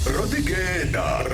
Roḓigeḓa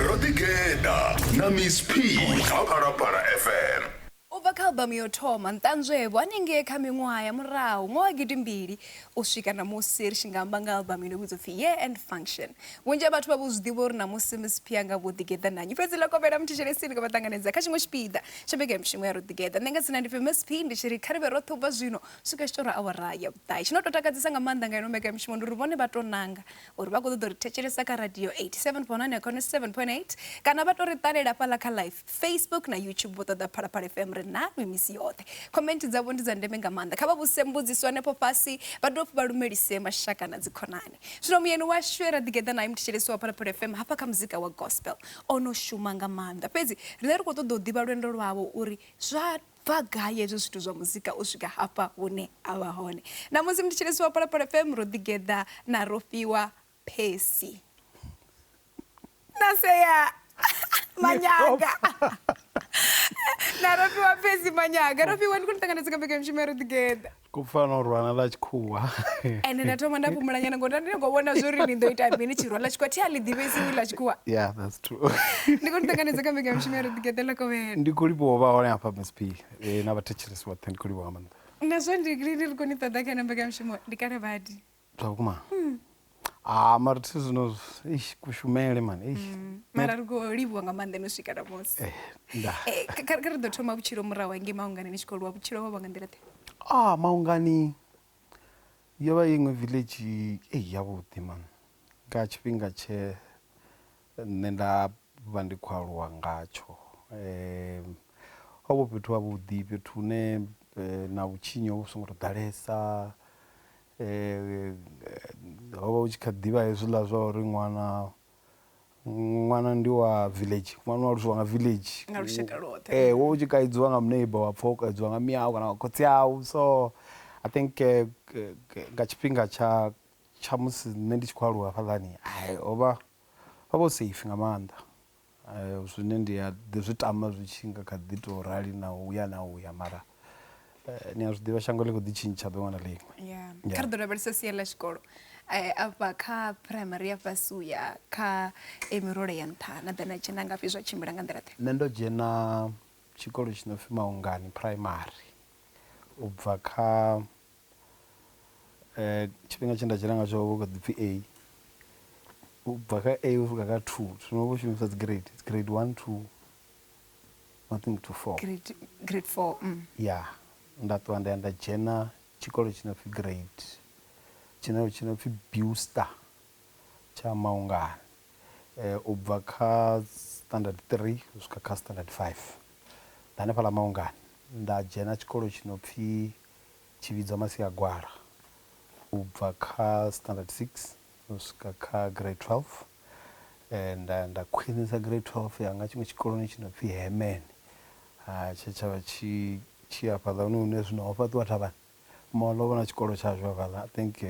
na Miss P kha Phalaphala FM. Ubva kha albamu yo thoma nṱanzwevho hanengei kha miṅwaha ya murahu ṅwaha gidimbili u swika namusi ri tshi nga amba nga albamu ino vhidzwa upfi Year End Function. Vhunzhi ha vhathu vha vho zwi ḓivha uri namusi Miss P anga Vhuḓigeḓa nanyi fhedzi ḽa kovhela muthetshelesini kho vha ṱanganedza kha tshiṅwe tshipiḓa tsha mbekanyamushumo ya Roḓigeḓa. Nṋe nga dzina ndi pfi Miss P ndi tshi ri kha rivhe roṱhe ubva zwino swika tshitora awara ya Vhuṱahe. Tshino to takadzesa nga maanḓa nga ino mbekanyamushumo ndi uri vhone vha to nanga uri vha khou ṱoḓa uri thetshelesa kha radio 87.9 ya Kone 7.8 kana vha to ri ṱalela fhaḽa kha live Facebook na YouTube vho ṱoḓa Phalaphala FM ri na mimisi yoṱhe. Comment dzavho ndi dza ndeme nga maanḓa kha vha vhuse mbudziso hanefho fhasi vha dovha vha lumelise mashaka na dzikhonani. Zwino muyeni washu Roḓigeḓa naye muthetshelesi wa Phalaphala FM hafha kha muzika wa gospel ono shuma nga maanḓa fhedzi riṋe ri khou ṱoḓa u ḓivha lwendo lwavho uri zwa bva gai hezwo zwithu zwa muzika u swika hafha hune a vha hone. Namusi muthetshelesi wa Phalaphala FM Roḓigeḓa na Rofhiwa Manyaga na Rofhiwa Manyaga. Rofhiwa ndi khou ṱanganedza kha mbekanyamushumo ya Roḓigeḓa. Kufana urwana la tshikhuwa ende nda thoma nda fhumulanyana ngori ndi ngo vhona zwo ri ni ḓo ita mini tshirwa ḽa tshikhuwa thi a ḽi ḓivhesi ḽa tshikhuwa. Yeah, that's true. Ndi khou ṱanganedza kha mbekanyamushumo ya Roḓigeḓa ḽa kovhela. Ndi khou livhuwa vha hone hafha Miss P na vhathetshelesi vhoṱhe ndi khou livhuwa nga maanḓa. Na zwo ndi ri khou ni ṱoḓa kha mbekanyamushumo ndi kale badi. Zwa vhukuma. Mara thi zwino kushumele man. Mara ri khou livhuwa nga maanḓa no swika namusi. Kha ri ḓo thoma vhutshilo murahu hengei Maungani ni tshi khou lwa vhutshilo vha nga nḓila ḓe. Maungani yo vha iṅwe village yavhuḓi man. Nga tshifhinga tshe nṋe nda vha ndi khou aluwa ngatsho. Ho vha fhethu havhuḓi fhethu hune na vhutshinyi vhu songo to ḓalesa. Ho vha hu tshi kha ḓivha hezwiḽa zwa uri ṅwana ndi wa village, ṅwana wa aluswa nga village. Nga lushaka lwoṱhe. Wo u tshi kaidziwa nga muneighbor wa pfha wo kaidziwa nga miau kana nga khotsi au. So I think nga tshifhinga tsha musi nṋe ndi tshi khou aluwa hafhaḽani ho vha hu safe nga maanḓa. Zwine ndi a zwi tama zwi tshi nga kha ḓi tou rali na uya mara ni a zwi ḓivha shango ḽi khou ḓi tshintsha ḓuvha na ḽiṅwe. Kha ri ḓo lavhelesa sia ḽa tshikolo afha kha primary ya fhasi uya kha mirole ya nṱha na ḓa na dzhena ngafhi zwa tshimbila nga nḓila ḓe? Nṋe ndo dzhena tshikolo tshi no pfi Maungani primary ubva kha tshifhinga tshe nda dzhena ngatsho ho vha ḓi pfi A. Ubva kha A u swika kha 2 zwino vho shumisa dzi grade. It's grade 1 to I think to 4. Grade 4. Yeah. Nda ṱuwa nda ya nda dzhena tshikolo tshi no pfi grade tshi no pfi Booster tsha Maungani. Ubva kha standard 3 u swika kha standard 5. Nda hanefhaḽa Maungani nda dzhena tshikolo tshi no pfi tshi vhidzwa Masiagwala. Ubva kha standard 6 u swika kha grade 12. Nda khwinisa grade 12 yanga tshiṅwe tshikoloni tshi no pfi Hemen. Tshe tsha vha tshi hafhaḽa hune zwino ho fhaṱiwa thavhani. Moḽo vhona tshikolo tshashu hafhaḽa. I think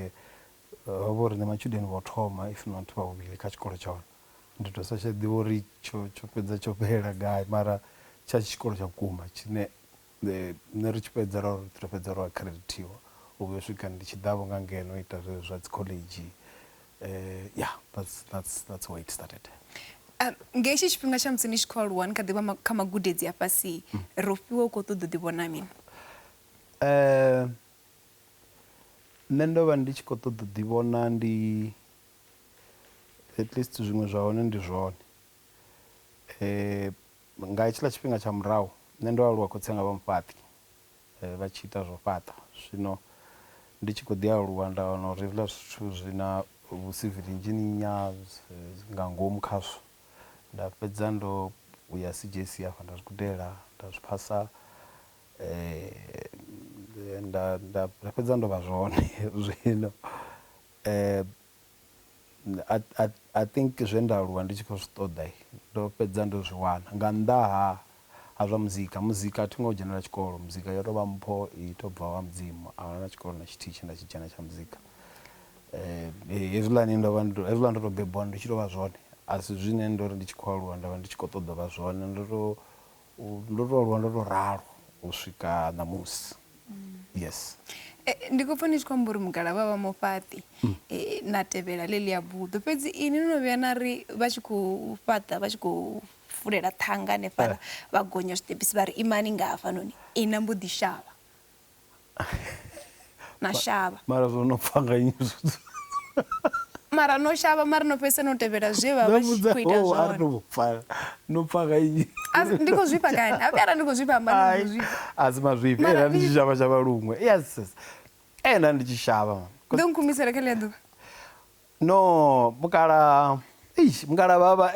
ho vha uri nṋe matshudeni vho thoma if not vhavhili kha tshikolo tsha hone. Ndi to sa tsha ḓivha uri tsho fhedza tsho fhela gai mara tsha tshikolo tsha vhukuma tshine nṋe ri tshi fhedza ro fhedza ro accreditiwa u vhuya u swika ndi tshi ḓavho nga ngeno ita zwezwo zwa dzi college. Yeah, that's where it started. Nga hetsho tshifhinga tsha musi ni tshi khou aluwa ni kha ḓivha kha magudedzi a fhasi Rofhiwa u khou ṱoḓa u ḓivhona mini? Nṋe ndo vha ndi tshi khou ṱoḓa u ḓivhona ndi at least zwiṅwe zwa hone ndi zwone. Nga hetshiḽa tshifhinga tsha murahu nṋe ndo aluwa khotsi anga vha mufhaṱi vha tshi ita zwo fhaṱa. Zwino ndi tshi khou ḓi aluwa nda wana uri hezwiḽa zwithu zwi na civil engineer nga ngomu khazwo. Nda fhedza ndo uya CJC hafha nda zwi gudela nda zwi phasa. Nda fhedza ndo vha zwone zwino I think zwe nda aluwa ndi tshi khou zwi ṱoḓa ndo fhedza ndo zwi wana nga nnḓa ha zwa muzika. A thi ngo dzhenela tshikolo muzika yo tou vha mpho i tou bva wa mudzimu a huna na tshikolo na tshithihi tshe nda tshi dzhena tsha muzika. Hezwiḽani ndo tou bebiwa ndi tshi tou vha zwone a si zwine ndo ri ndi tshi khou aluwa nda vha ndi tshi khou ṱoḓa vha zwone. Ndo tou aluwa ndo tou ralo u swika namusi. Yes. Ndi khou pfa ni tshi khou amba uri mugalavha vha mufhaṱi na tevhela ḽeḽi ya buḓo fhedzi ini no vhuya na ri vha tshi khou fhaṱa vha tshi khou fulela ṱhanga hanefhaḽa vha gonya zwiṱepisi vha ri imani nga hafhanoni ina mbo ḓi shavha na shavha mara zwo no pfa nga nnyi mara no shavha mara no fhedzisa no tevhela zwe vha vha tshi khou ita zwone no pfa nga nnyi ndi khou zwifha kani a vhuya ndi khou zwifha amba ndi khou zwifha azima zwifha era ndi tshi shavha luṅwe yes ena ndi tshi shavha ndo nkhumisela kha ḽi a ḓuvha no mukala baba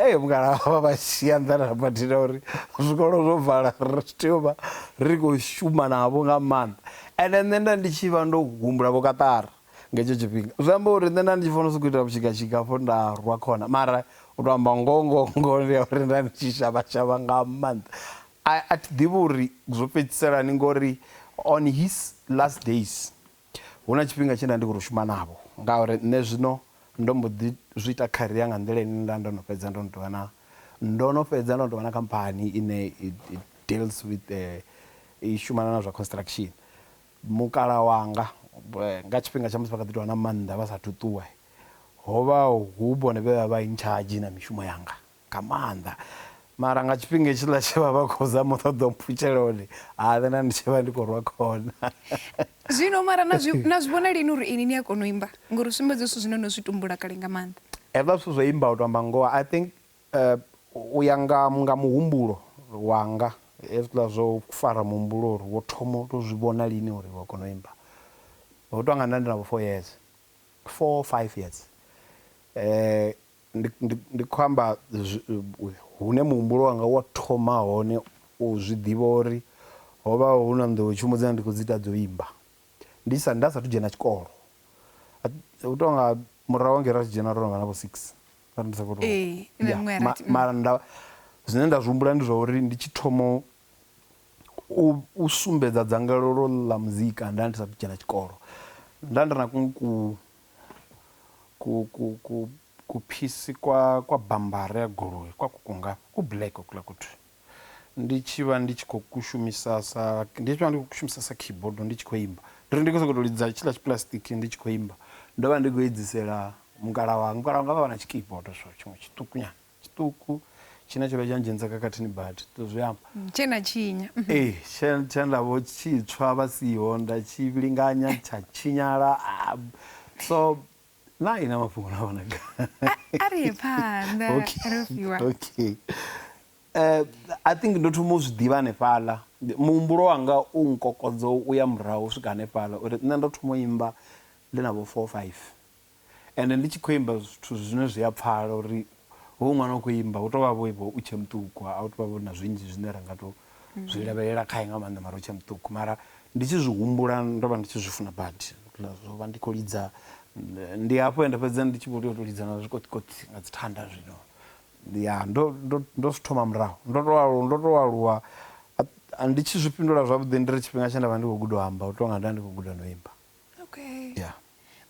vha shia nḓala badela uri zwikolo zwo vala ri tea u vha ri khou shuma navho nga maanḓa ende nṋe nda ndi tshi vha ndo humbula vho katara nga hetsho tshifhinga zwi amba uri nṋe nda ndi tshi funa sokou ita vhushikashika fo nda rwa khona mara u tou amba ngongongo ndi ya uri nda ndi tshi shavha nga maanḓa a thi ḓivhi uri zwo fhedziselani ngori on his last days hu na tshifhinga tshe nda ndi khou shuma navho ngauri nṋe zwino ndo mbo ḓi zwi ita career nga nḓila ine ndo no fhedza ndo no tovha na khamphani ine it deals with i shumana na zwa construction mukala wanga nga tshifhinga tsha musi vha kha ḓi tovha na maanḓa vha sathu ṱuwa hovha hu vhone vhe vha in charge na mishumo yanga nga maanḓa mara nga tshifhinga hetshiḽa tshe vha vha khou zama u ṱoḓa mpfutshela uri nṋe ndi tshi vha ndi khou rwa khona zwino mara na zwi vhona lini uri ini ni a kona u imba ngori sumbedza zwithu zwine no zwi tumbula kale nga maanḓa hezwiḽa zwithu zwa imba u tou amba ngoho I think u ya nga muhumbulo wanga hezwiḽa zwo fara muhumbulo uri wo thoma u tou zwi vhona lini uri wa kona u imba ho tou nga nda ndi navho 5 years ndi khou amba hune muhumbulo wanga wa thoma hone u zwi ḓivha uri ho vha hu na nḓowetshumo dzine ndi khou dzi ita dzo imba nda sathu dzhena tshikolo u tou nga murahu ngei ra tshi dzhena ro no vha na vho 6 mara zwine nda zwi humbula ndi zwa uri ndi tshi thoma u sumbedza dzangalelo ḽa muzika nda ndi sathu dzhena tshikolo nda ndi na kuphisi kwa bambara ya goloi kwa kukunga ku black kula kuthi ndi tshi vha ndi tshi khou kushumisa sa keyboard ndi tshi khou imba ndi khou sokou lidza tshila tshiplastic ndi tshi khou imba ndo vha ndi khou edzisela mukala wanga vha na keyboard so tshiṅwe tshiṱuku tshine tsho vha tsha ndzhenisa khakhathini badi to zwi amba tshena tshinya tshe ndavho tshitswa vha siho nda tshi vhilinganya tsha tshinyala so na ina mafhungo na vhona ari phanḓa Rofhiwa okay I think ndo thoma u zwi ḓivha hanefhaḽa muhumbulo wanga u nkokodzo u ya murahu u swika hanefhaḽa uri nṋe ndo thoma u imba ndi na vho 4-5 ende ndi tshi khou imba zwithu zwine zwi a pfhala uri hu ṅwana u khou imba hu tou vha vho u tshe muṱuku a u tou vha na zwinzhi zwine ra nga tou zwi lavhelela khae nga maanḓa mara u tshe muṱuku mara ndi tshi zwi humbula ndo vha ndi tshi zwi funa badi zwo vha ndi khou lidza ndi hafho ende fhedza ndi tshi vho tea u tou lidza na zwikotikoti nga dzi thanda zwino ya ndo zwi thoma murahu ndo tou aluwa ndi tshi zwi fhindula zwavhuḓi ndi ri tshifhinga tshe nda vha ndi khou guda u amba u tou nga nda ndi khou guda no imba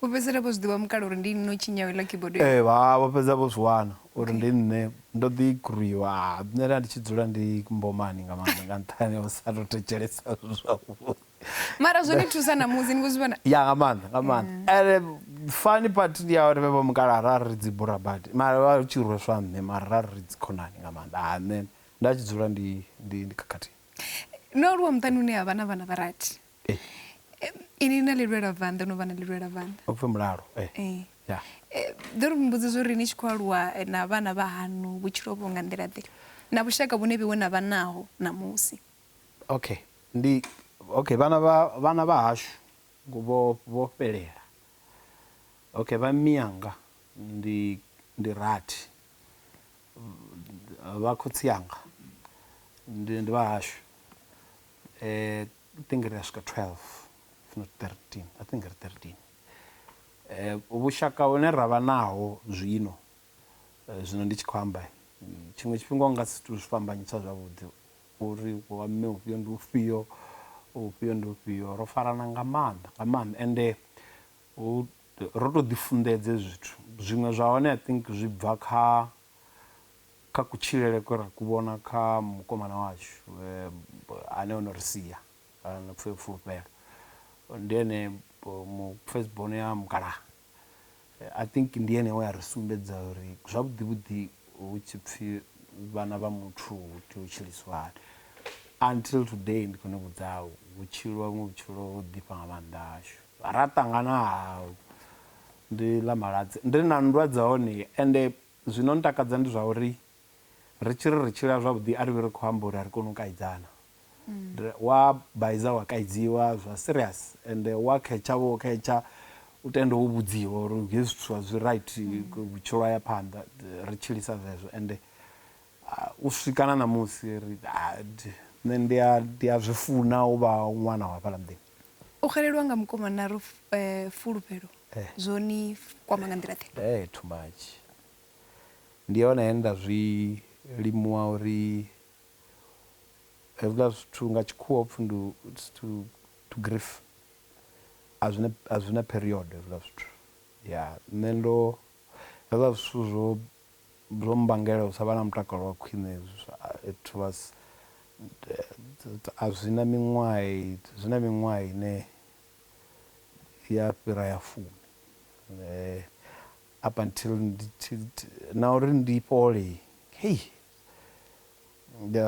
u fhedzisela vho zwi ḓivha mukala uri ndi no tshinyaho iḽa keyboard vho fhedza vho zwi wana uri ndi nṋe ndo ḓikuriwa nṋe nda ndi tshi dzula ndi mbomani nga maanḓa nga nṱhani u sa tou thetshelesa zwavhuḓi mara zwo ni thusa na muzi ni khou zwi vhona ya nga maanḓa ende funny part ndi ya uri vhe vho mukala ra ri dzi bura badi mara vha ri tshi rweswa nṋe mara ra ri dzi khonani nga maanḓa nṋe nda tshi dzula ndi khakhathini no aluwa muṱani une ha vha na vhana vharathi ini na ḽi lwela vanḓa no vha na ḽi lwela vanḓa u pfhe mulalo ḓo ri mbudzi zwo ri ni tshi khou aluwa na vhana vha hanu vhutshilo vho nga nḓila ḓe na vhushaka vhune vhiwe na vha naho namusi vhana vha hashu vho fhelela vha miyanga ndi rathi vha khotsi yanga ndi vha hashu I think ri a swika 12 not 13 I think ri 13 vhushaka hune ra vha naho zwino ndi tshi khou amba tshiṅwe tshifhinga nga si tu zwi fhambanyisa zwavhuḓi uri wa mme ufhio ndi ufhio ndi ufhio ro farana nga maanḓa ende ro tou ḓifunḓedze zwithu zwiṅwe zwa hone I think zwi bva kha kutshilele kwe ra kuvhona kha mukomana washu ane o no ri sia na fulufhelo ndi ene mu firstborn ya mukalaha. I think ndi ene we a ri sumbedza uri zwavhuḓi hu tshi pfhi vhana vha muthu hu tea u tshilisiwa hani. Until today ndi khone vhudzaho vhutshilo vhuṅwe vhutshilo ho ḓifha nga maanḓa ashu. Ra ṱangana ndi ḽa maladze ndi na nndwa dza hone ende zwino ntakadza ndi zwa uri ri tshila zwavhuḓi a ri vhi ri khou amba uri a ri koni u kaidzana. Wa baiza wa kaidziwa zwa serious ende wa khetsha wo khetsha u tende wo vhudziwa uri hezwi zwithu zwi right vhutshilo ya phanḓa ri tshilisa zwezwo ende u swikana na musi ri nṋe ndi a zwi funa u vha ṅwana wa fhaḽa muḓini. U xelelwa nga mukomana ro fulufhelo zwoni kwama nga nḓila ḓe? Too much. Ndi hone he nda zwi limuwa uri hezwiḽa zwithu nga tshikhuwa upfhi ndi to grief a zwina period hezwiḽa zwithu. Ya nṋe ndo hezwiḽa zwithu zwo mbangela u sa vha na mutakalo wa khwine it was a zwina miṅwaha ine ya fhira ya 10 up until na uri ndi fhole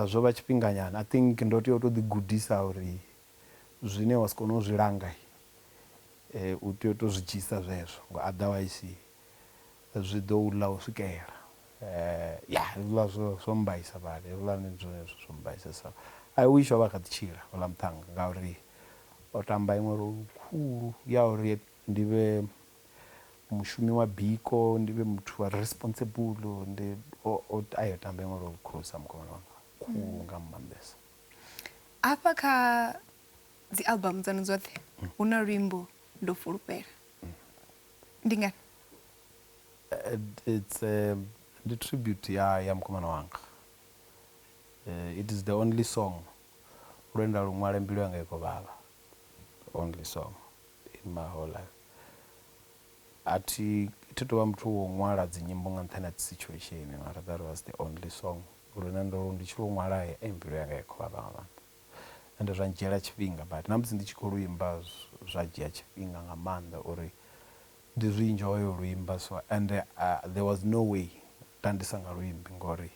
zwo vha tshifhinga nyana. I think ndo tea u to ḓi gudisa uri zwine wa si kone u zwi langa u tea u to zwi dzhisa zwezwo ngo otherwise zwi ḓo u ḽa u swikela. Hezwiḽa zwo mbaisa badi hezwiḽa ndi zwone zwo mbaisa. So I wish o vha kha ḓi tshila oḽa muṱhannga ngauri o tamba iṅwe role khulu ya uri ndi vhe mushumi wa biko ndi vhe muthu wa responsible ndi ayo tamba iṅwe role khulu sa mukomana wanga khulu nga maanḓesa. Hafha kha dzi album dzanu dzoṱhe hu na luimbo ndo fulufhela ndi ngani? It's the tribute ya mukomana wanga. It is the only song lwenda luṅwale mbilu yanga ikho vhavha. Only song in my whole life. Thi tou vha muthu wo ṅwala dzi nyimbo nga nṱhani ha dzi situation mara that was the only song lune ndi tshi lu ṅwala mbilu yanga ikho vhavha nga maanḓa. Ende zwa ndzhiela tshifhinga but na musi ndi tshi khou luimba zwa dzhia tshifhinga nga maanḓa uri ndi zwi enjoy u luimba. So and there was no way nda ndi sa nga luimbi ngori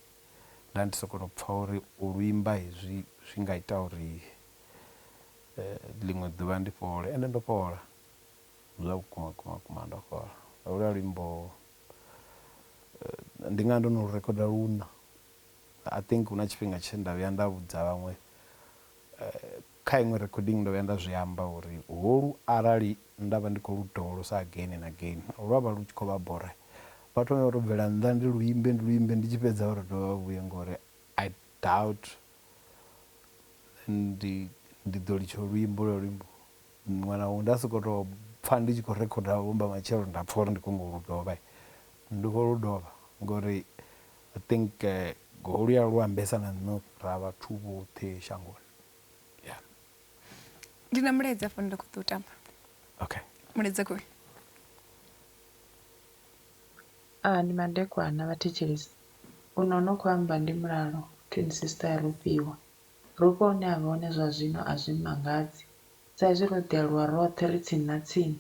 nda ndi soko pfha uri u luimba hezwi zwi nga ita uri ḽiṅwe ḓuvha ndi fhole ende ndo fhola zwa vhukuma ndo fhola. Lwa luimbo ndi nga ndo no rekhoda luna. I think hu na tshifhinga tshe nda vhuya nda vhudza vhaṅwe kha iṅwe recording ndo vhuya nda zwi amba uri holu arali nda vha ndi khou lu dovholosa again and again lwa vha lu tshi khou vha bora vha thome vha to bvela nnḓa ndi luimbe ndi tshi fhedza uri dovha vhuye ngori I doubt ndi ḓo litsha luimbo ṅwana wanga nda sokou tou pfha ndi tshi khou rekhoda vhumba matshelo nda pfha uri ndi khou lu dovha ndi khou lu dovha ngori I think holu ya lu ambesa na nṋe ra vhathu vhoṱhe shangoni. Ndi na mulaedza afho nda khou ḓo tamba. Okay. Mulaedza khou Ndi Madekwana vhathetshelesi. Uno no khou amba ndi mulalo twin sister ya Rofhiwa. Rofhiwa hune a vha hone zwa zwino a zwi mangadzi sa izwi ro ḓi aluwa roṱhe ri tsini na tsini.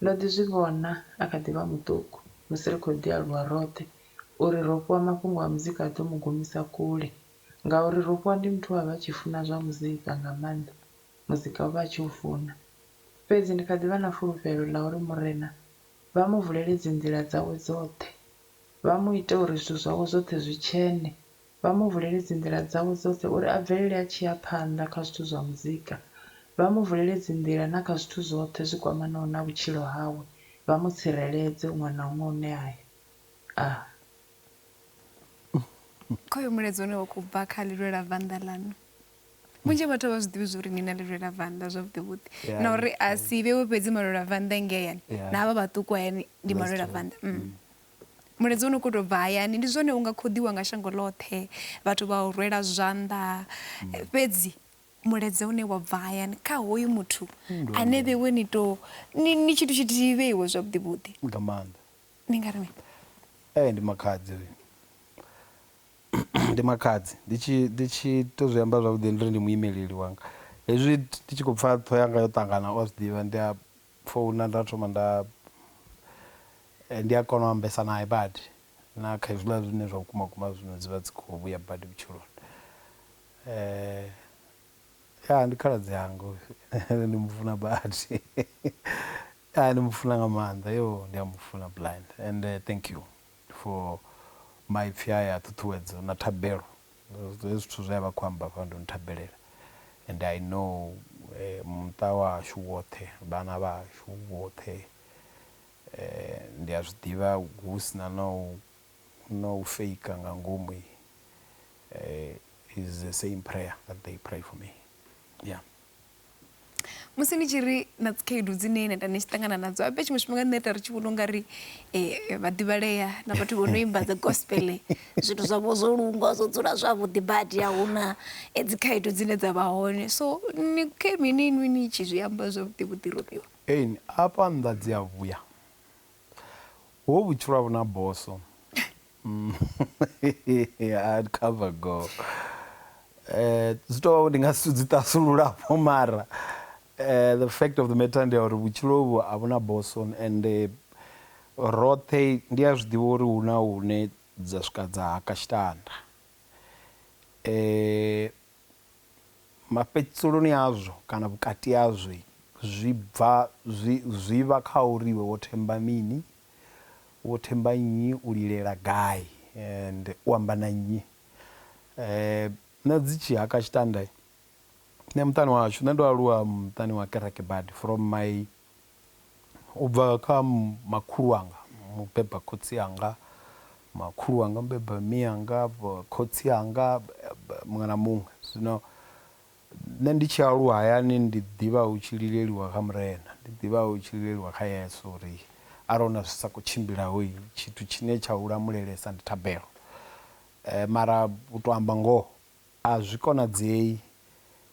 Ndo ḓi zwi vhona a kha ḓi vha muṱuku musi ri khou ḓi aluwa roṱhe uri Rofhiwa mafhungo a muzika a ḓo mu gumisa kule ngauri Rofhiwa ndi muthu a vha tshi funa zwa muzika nga maanḓa. Muzika vha tshi u funa fhedzi ndi kha ḓi vha na fulufhelo ḽa uri murena vha mu vulele dzi nḓila dzawe dzoṱhe. Vha mu ite uri zwithu zwawe zwoṱhe zwi tshene. Vha mu vulele dzi nḓila dzawe dzoṱhe uri a bvelele a tshi ya phanḓa kha zwithu zwa muzika. Vha mu vulele dzi nḓila na kha zwithu zwoṱhe zwi kwamanaho na vhutshilo hawe. Vha mu tsireledze ṅwana huṅwe une aya. khoyo mulaedza une wa khou bva kha ḽilwe ḽa vanda ḽanu vhunzhi vhathu vha zwi ḓivhi zwa uri ni na ḽilwe ḽa vanda zwavhuḓivhuḓi na uri a si vhewe fhedzi malwelwe a vanda ngei hayani na havha vhaṱuku hayani ndi malwelwe a vanda. Mulaedza une u khou tou bva hayani ndi zwone u nga khodiwa nga shango ḽoṱhe vhathu vha u rwela zwanḓa fhedzi mulaedza une wa bva hayani kha hoyu muthu ane vhewe ni tshithu tshithihi vheiwe zwavhuḓivhuḓi Nga maanḓa. ni nga ri mini? Ndi makhadzi ndi makhadzi ndi tshi to zwi amba zwavhuḓi ndi ri ndi muimeleli wanga hezwi ndi tshi khou pfa ṱho yanga yo ṱangana o zwi ḓivha ndi a founa nda thoma ndi a kona u ambesa naye badi na kha hezwiḽa zwine zwa vhukuma zwino dzi vha dzi khou vhuya badi vhutshiloni. Ya ndi khaladzi yanga ndi mufuna badi. Ndi mufuna nga maanḓa yo ndi a mufuna blind and thank you for maipfi aya ṱhuṱhuwedzo na thabelo zwithu zwe vha khou amba fha ndo nthabelela and I know muṱa washu woṱhe vhana vhashu woṱhe ndi a zwi ḓivha hu sina no fake nga ngomu is the same prayer that they pray for me. Yeah. Musi ni tshi ri na dzikhaedu dzine nda ni tshi ṱangana nadzo abe tshiṅwe tshifhinga nṋe ri tshi vhona u nga ri vhaḓivhalea na vhathu vho no imba dza gospel zwithu zwavho zwo lungwa zwo dzula zwavhuḓi badi a huna dzikhaedu dzine dza vha hone so ni khe mini ni tshi zwi amba zwavhuḓi Rofhiwa? Afha nnḓa dzi a vhuya ho vhutshilo havho na boso I'd cover go dzi tou ndi nga si dzi ṱasululaho mara the fact of the matter ndi uri vhutshilo hovhu a vhu na boso and roṱhe ndi a zwi ḓivha uri hu na hune dza swika dza haka tshitanda mafhedzisoni azwo kana vhukati hazwo zwi vha kha uri iwe wo themba mini wo themba nnyi u lilela gai and u amba na nnyi na dzi tshi haka tshitanda nṋe muṱani washu nṋe ndo aluwa muṱani wa kereke badi from my ubva kha makhulu wanga mubeba khotsi yanga makhulu wanga mbeba miyanga khotsi yanga muṅwe na muṅwe zwino nṋe ndi tshi aluwa hayani ndi ḓivha hu tshi lileliwa kha murena ndi ḓivha hu tshi lileliwa kha Yesu uri arona zwi sa khou tshimbila hoi tshithu tshine tsha u lamulelesa ndi thabelo mara u tou amba ngoho a zwi konadzei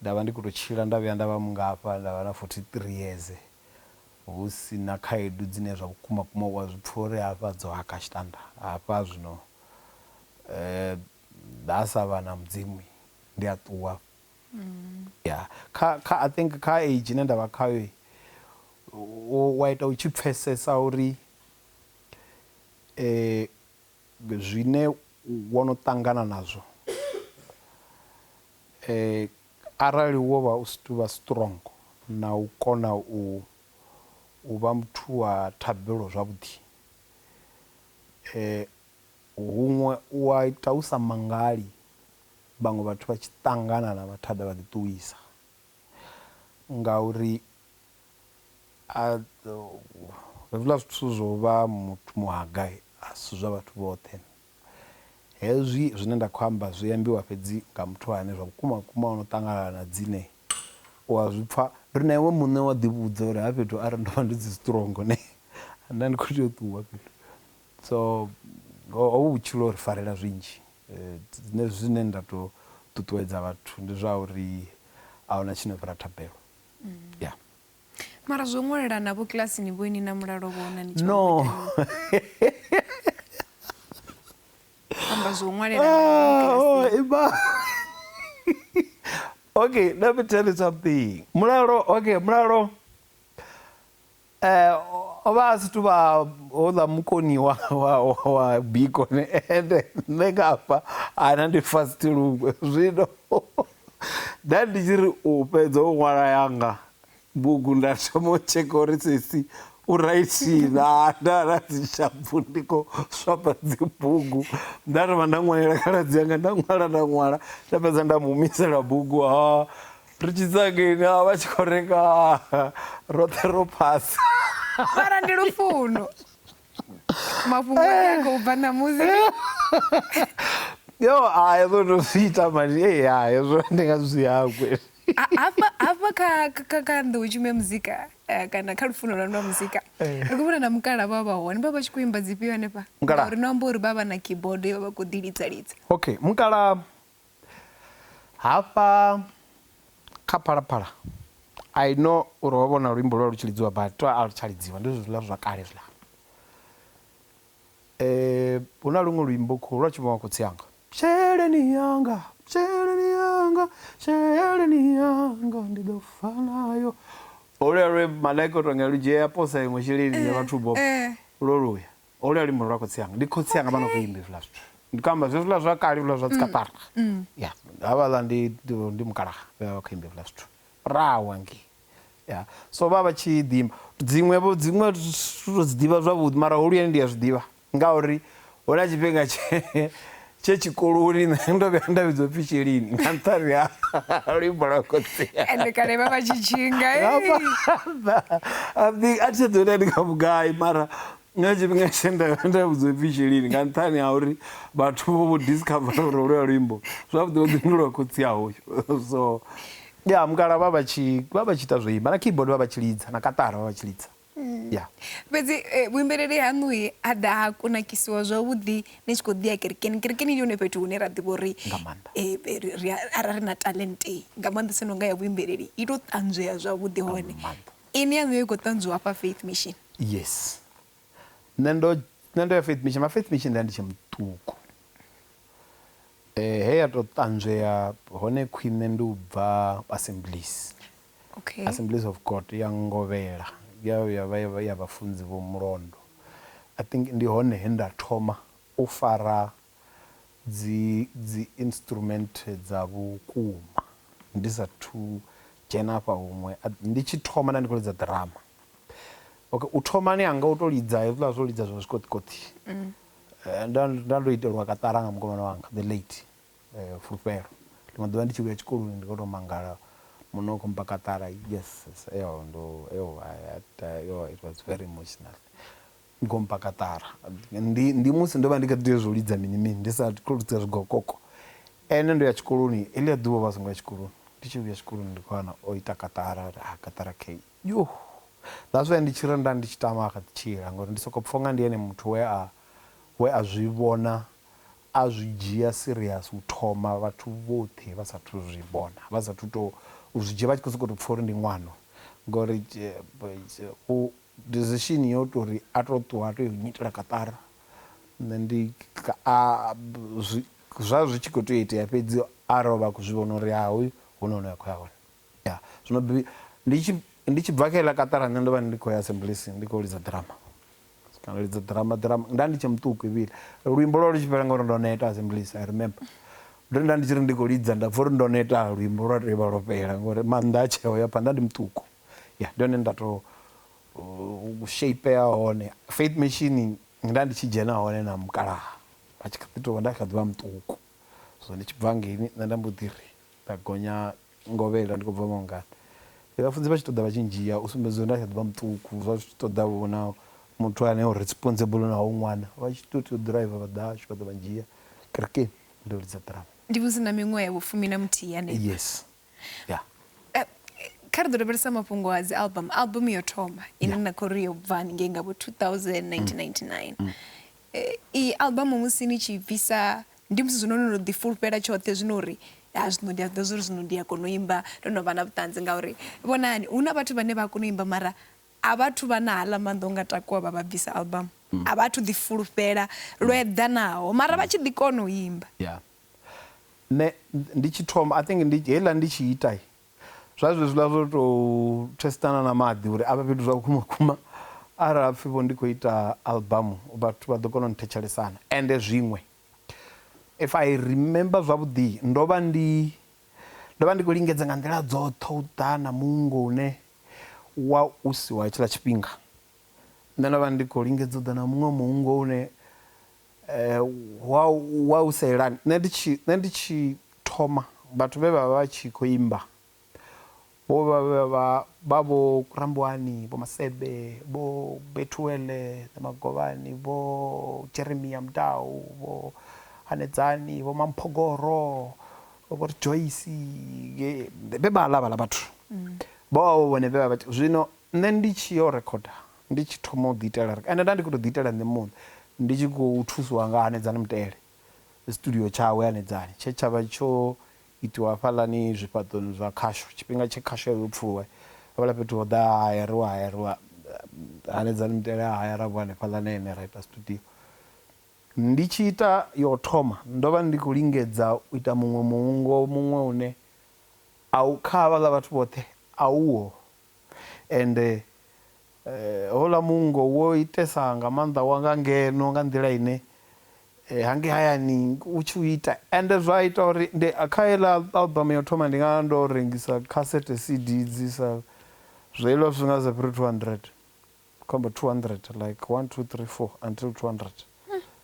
ndavha ndi khou tou tshila nda vhuya nda vha mungafha ndavha na 43 years hu si na khaedu dzine zwa vhukuma wa zwi pfha uri hafha dzo haka tshitanda hafha zwino nda sa vha na mudzimu ndi a ṱuwa yeah I think kha age ine ndavha khayo wa ita u tshi pfesesa uri zwine wono ṱangana nazwo arali wo vha u si tu vha strong na u kona u vha muthu wa thabelo zwavhuḓi huṅwe wa ita u sa mangali vhaṅwe vhathu vha tshi ṱangana na mathada vha ḓiṱuwisa ngauri hezwiḽa zwithu zwo vha muthu muhaga a si zwa vhathu vhoṱhe hezwi zwine nda khou amba zwi ambiwa fhedzi nga muthu ane zwa vhukuma ono ṱangana na dzine wa zwi pfha ri na iwe muṋe wa ḓivhudza uri ha fhethu arali ndo vha ndi dzi strong ne nda ndi khou tea u ṱuwa fhethu so hovhu vhutshilo ri farela zwinzhi zwine nda tou ṱuṱuwedza vhathu ndi zwa uri a huna tshino fhira thabelo yeah mara zwo ṅwalela navho kilasini vhoini na mulalo vhona ni no amba zwo ṅwalela okay let me tell you something mulalo ova a si tu vha hoḽa mukoni wa biko ende nṋe ngafha ana ndi fast lungwe zwino nda ndi tshi ri u fhedza u ṅwala yanga bugu nda thoma u tsheka uri sesi u raithina nda dzi shampu ndi khou swapa dzi bugu nda ri vha nda ṅwalela khaladzi yanga nda ṅwala nda fhedza nda mu humisela bugu ri tshi tsangeni vha tshi khou renga roṱhe ro phasa mara ndi lufuno mafhungo ake ubva na muzika yo hezwo ndo zwi ita mani hezwo ndi nga zwi hangwe hafha kha nḓowetshumo ya muzika kana kha lufuno lwanu lwa muzika ri khou vhona na mukala vha vha hone vha tshi khou imba dzifhio hanefha ngauri no amba uri vha vha na keyboard vha vha khou ḓilidza okay mukala hafha kha Phalaphala I know uri wa vhona luimbo lwa lu tshi lidziwa but a lu tsha lidziwa ndi zwiḽa zwa kale zwiḽa hu na luṅwe luimbo khou lwa tshi vha khotsi yanga tsheleni yanga yanga sheleni yanga ndidofanayo ole malaika tonga luje aposa imwe sheleni ya bathu bo loluya ole ali murwa kotsianga ndikotsianga bana kuimba flash ndikamba zvefla zvakali fla zvatsikapara ya avala ndi mukala va kuimba flash rawangi ya so baba chidimba dzimwe zvidiva zvavudi mara oluya ndi yazvidiva ngauri ona chipinga chechikoloni ndovya ndavidzopfi chelini ngantari ya rimbora kotsia ende kare baba chichinga atidzoda ndikamugai mara ngachipinga chendavidzopfi chelini ngantani yauri vatu vodiscover rorwa rimbo zvavudodinurwa kotsia hoyo so ya mukala baba chita zvoimba na keyboard baba chilidza na katara baba chilidza ya bedzi muimbereri hanui ada kunakisiwa zwavhuḓi ni tshi khou ḓi ya kerekeni yone fhethu hune ra ḓivha uri arali na talente nga maanḓesa no nga ya vhuimbereri i to ṱanzwea zwavhuḓi hone ini yaṋu yo khou ṱanzwiwa hafha Faith Mission yes nṋe ndo ya Faith Mission Faith Mission ndi tshe muṱuku heya to ṱanzwea hone khwine ndi ubva Assemblies Assemblies of God ya Ngovhela ya vafunzi vo mulondo I think ndi hone henda thoma u fara dzi instrument dza vhukuma ndi sa thu dzhena hafha huṅwe ndi tshi thoma na ndi khou lidza drama okay u thoma ni anga u to lidza hezwiḽa zwo lidza zwa zwikoṱikoṱi nda ndo itelwa katara nga mukomana wanga the late Fulufhelo ḽiṅwe ḓuvha ndi tshi vhuya tshikoloni ndi khou to mangala monoko mpakatara yes it was very emotional ngompakatara ndi musi ndo vha ndi kha ḓi zwo lidza mini ndi sa khulutsa zwigokoko ene ndo ya tshikoloni ile ḓuvha vha songo ya tshikoloni ndi tshi vhuya tshikoloni ndi khona o ita katara K yo that's why ndi tshi renda ndi tshi tama kha tshila ngori ndi soko pfonga ndi ene muthu we a zwi vhona a zwi dzhia serious u thoma vhathu vhoṱhe vha sathu zwi vhona vha sathu to uzwi vha tshi khou sokou pfha uri ndi ṅwano ngori u decision yo tori a to ṱuwa a to nyitela katara nṋe ndi zwa zwi tshi khou tea itea fhedzi arali vha khou zwi vhona uri hoyu hune ya khou ya hone ya zwino ndi tshi bva kha iḽa katara nṋe ndo vha ndi khou ya Assemblies ndi khou lidza drama kana lidza drama nda ndi tshe muṱuku ivile luimbo lwo tshi fhela ngori ndo neta Assemblies I remember nda ndi tshiri ndi khou lidza nda pfha uri ndo neta luimbo lwa tea vha lwo fhela ngori maanḓa a tsheo ya phanḓa ndi muṱuku ya ndi hone nda to shape ya hone Faith Mission nda ndi tshi dzhena hone na mukalaha a tshi kha ḓi tou nda kha ḓi vha muṱuku so ndi tshi bva ngeni nṋe nda mbo ḓi ri nda gonya Ngovhela ndi khou bva Mongani vhafunzi vha tshi ṱoḓa vha tshi ndzhia u sumbedza nda kha ḓi vha muṱuku zwa tshi ṱoḓa vhona muthu ane o responsible na ho ṅwana vha tshi tou drive vha ḓa tshi khou ḓa vha ndzhia kerekeni ndo lidza drama ndi vhusi na miṅwe ya vhufumi na muthihi ane yes yeah kha ri ḓo lavhelesa mafhungo a dzi album yo thoma ine na khou ri yo bva ngei nga vho 1999 i album musi ni tshi bvisa ndi musi zwino no ḓi fulufhela tshoṱhe zwino uri zwino ndi a ḓo zwi zwino ndi a kona u imba ndo no vha na vhuṱanzi ngauri vhonani hu na vhathu vhane vha kona u imba mara a vhathu vha na haḽa maanḓa u nga takuwa vha bvisa album a vhathu ḓi fulufhela lwo eḓanaho mara vha tshi ḓi kona u imba ne ndi tshi thoma I think ndi hela ndi tshi ita zwa zwo to testana na maḓi uri avha fhethu zwa kuma arali pfhi vho ndi khou ita album vhathu vha ḓo kona u nthetshelesana ende zwiṅwe if I remember zwavhuḓi ndo vha ndi khou lingedza nga nḓila dzoṱhe u ḓa na mungo une wa u si wa hetshiḽa tshifhinga nṋe ndo vha ndi khou lingedza u ḓa na muṅwe mungo une wa u selani nṋe ndi tshi thoma vhathu vhe vha vha tshi khou imba vha vho Kurambwani vho Masebe vho Bethuele Magovani vho Jeremia Mdau vho Hanedzani vho Mamphogoro vho Joyce be ba lava vhathu bo vhone vhe vha zwino nṋe ndi tshi yo recorder ndi tshi thoma u ḓi itela ende nda ndi khou tou ḓi itela nṋe muṋe ndi tshi khou thusiwa nga Hanedzani Mutele studio tshawe Hanedzani tshe tshavha tsho itiwa fhalani zwifhaṱoni zwa khasho tshifhinga tshe khasho yo pfuwa havhala fhethu ho ḓa hayariwa Hanedzani Mutele hayara vhone fhalani ene ra ita studio ndi tshi ita yo thoma ndo vha ndi khou lingedza u ita muṅwe une au kha havhaḽa vhathu vhoṱhe auho ende hola mungo wo itesa nga maanḓa wanga ngeno nga nḓila ine hange hayani u tshi u ita ende zwa ita uri kha heiḽa album yo thoma ndi nga ndo rengisa cassette CD dzi sa zwiḽo zwi nga za 200 khombo 200 like 1 2 3 4 until 200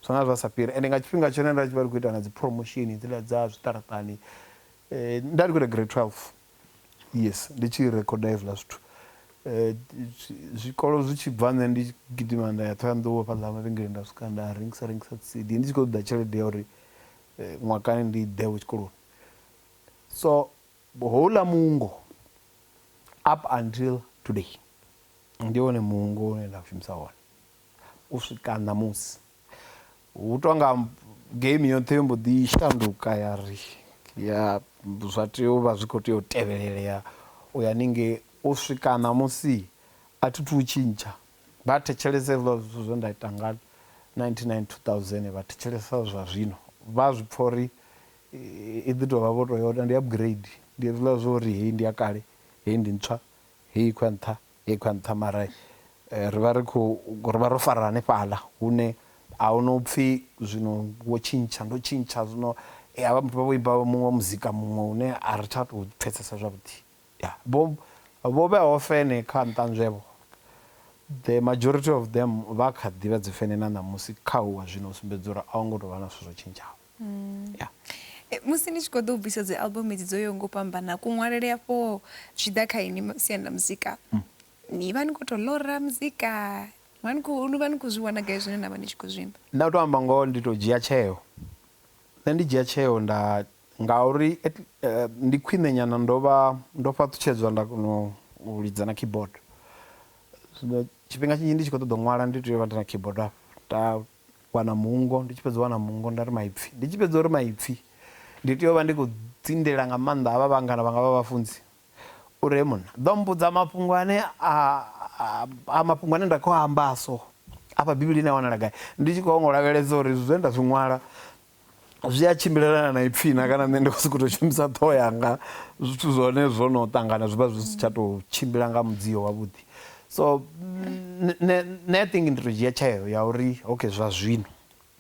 zwi nga zwa sa fhiri ende nga tshifhinga tshone nda tshi vha ndi khou ita na dzi promotion dziḽa dza zwiṱaraṱani nda ndi khou ita grade 12 yes ndi tshi recorda hezwiḽa zwithu zwikolo zwi tshi bva nṋe ndi gidima nda ya Ṱhohoyanḓou fhaḽa mavhengeleni nda swika nda rengisa CD ndi tshi khou ṱoḓa tshelede ya uri ṅwakani ndi ḓewe tshikoloni so houḽa mungo up until today ndi wone mungo une nda shumisa wone u swika ṋamusi hu tonga game yoṱhe yo mbo ḓi shanduka ya ri ya zwa tea u vha zwi khou tea u tevhelelea u ya ninge u swika ṋamusi a thi thu tshintsha vha thetshelesa hezwiḽa zwithu zwe nda ita nga 99 2000 vha thetshelesa zwa zwino vha zwi pfha uri i ḓi tou vha vho tou yota ndi upgrade ndi hezwiḽa zwo uri heyi ndi ya kale heyi ndi ntswa heyi khou ya nṱha heyi khou ya nṱha mara ri vha ro fara hanefhaḽa hune a hu no pfhi zwino wo tshintsha ndo tshintsha zwino havha muthu vha vho imba muṅwe muzika muṅwe une a ri tsha tou pfhesesa zwavhuḓi vho vheaho fene kha nṱanzwevho the majority of them vha kha ḓivha dzi fene na ṋamusi kha uwa zwino u sumbedza uri a u ngo tou vha na zwithu zwo tshintshaho musi ni tshi khou ḓo u bvisa dzi album edzi dzo yaho ngo fhambana kuṅwalele afho zwi ḓa kha ini siani ḽa muzika ni vha ni khou tou ḽora muzika ni vha ni khou zwi wana gai zwine na vha ni tshi khou zwimba nda u tou amba ngoho ndi tou dzhia tsheo nṋe ndi dzhia tsheo ngauri ndi khwine nyana ndo fhaṱutshedzwa nda kona u lidza na keyboard zwino tshifhinga tshinzhi ndi tshi khou ṱoḓa u ṅwala ndi tea u vha ndi na keyboard afho nda wana mungo ndi tshi fhedza u wana mungo nda ri maipfhi ndi tshi fhedza uri maipfhi ndi tea u vha ndi khou dzindela nga maanḓa havha vhangana vhanga vha vhafunzi uri munna ḓo mbudza mafhungo ane mafhungo ane nda khou amba so afha bivhilini a wanala gai ndi tshi khou lavhelesa uri zwe nda zwi ṅwala zwi a tshimbilelana na ipfhina kana nṋe ndi khou sokou tou shumisa ṱhoho yanga zwithu zwone zwo no ṱangana zwi vha zwi si tsha tou tshimbila nga mudzio wavhuḓi so nṋe I think ndi tou dzhia tsheo ya uri okay zwa zwino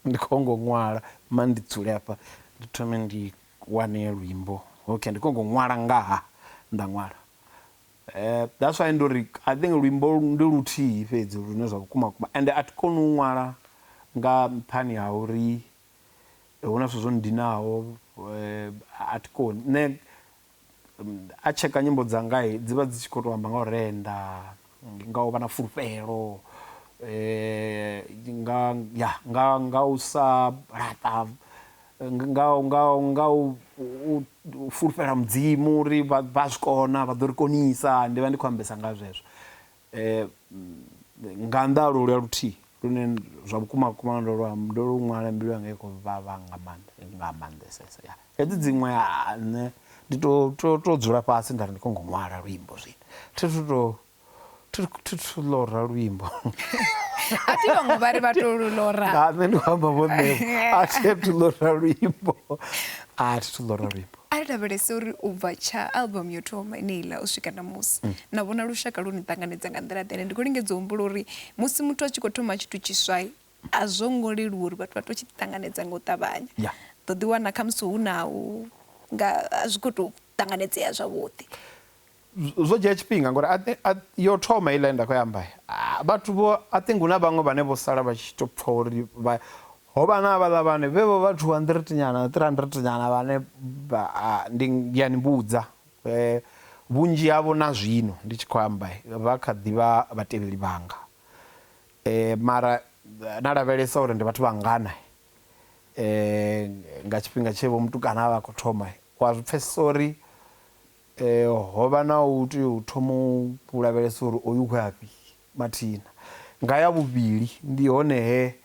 ndi khou ngo ṅwala ma ndi dzule hafha ndi thome ndi wane luimbo okay ndi khou ngo ṅwala ngaha nda ṅwala that's why ndi uri I think luimbo ndi luthihi fhedzi lune zwa vhukuma vhukuma ende a thi koni u ṅwala nga nṱhani ha uri hu na zwithu zwo ndinaho a thi koni nṋe a tsheka nyimbo dzanga dzi vha dzi tshi khou tou amba nga u renda nga u vha na fulufhelo nga u sa laṱa nga u fulufhela mudzimu uri vha zwi kona vha ḓo ri konisa ndi vha ndi khou ambesa nga zwezwo nga nnḓa ha lwo luthihi lune zwa vhukuma vhukuma ndo lu ṅwala mbilu yanga i khou vhavha nga maanḓesesa hedzi dziṅwe nṋe ndi to dzula fhasi nda ri ndi khou ngo ṅwala luimbo zwino thi thu ḽora luimbo a thi vhaṅwe vha ri vha tou lu ḽora nṋe ndi khou amba vhonevo a thi thu ḽora luimbo a thi thu ḽora luimbo a ri lavhelese uri u bva tsha album yo thoma ine iḽa u swika ṋamusi na vhona lushaka lwo ni ṱanganedza nga nḓila ḓene ndi khou lingedza u humbula uri musi muthu a tshi khou thoma tshithu tshiswa a zwo ngo leluwa uri vhathu vha tou tshi ṱanganedza nga u ṱavhanya ḓo ḓi wana kha musi hu na u zwi khou tou ṱanganedzea zwavhuḓi zwo dzhia tshifhinga ngori yo thoma iḽa nda khou amba vhathu vho I think hu na vhaṅwe vhane vho sala vha tshi tou pfha uri ho vha na havhaḽa vhane vho vha 200 nyana 300 nyana vhane ndi ya ni mbudza vhunzhi havho na zwino ndi tshi khou amba vha kha ḓivha vhatevheli vhanga mara na lavhelesa uri ndi vhathu vhangana nga tshifhinga tshe vho mutukana vha khou thoma wa zwi pfhesesa uri ho vha na u tea u thoma u lavhelesa uri oyu khou yafhi mathina nga ya vhuvhili ndi honehe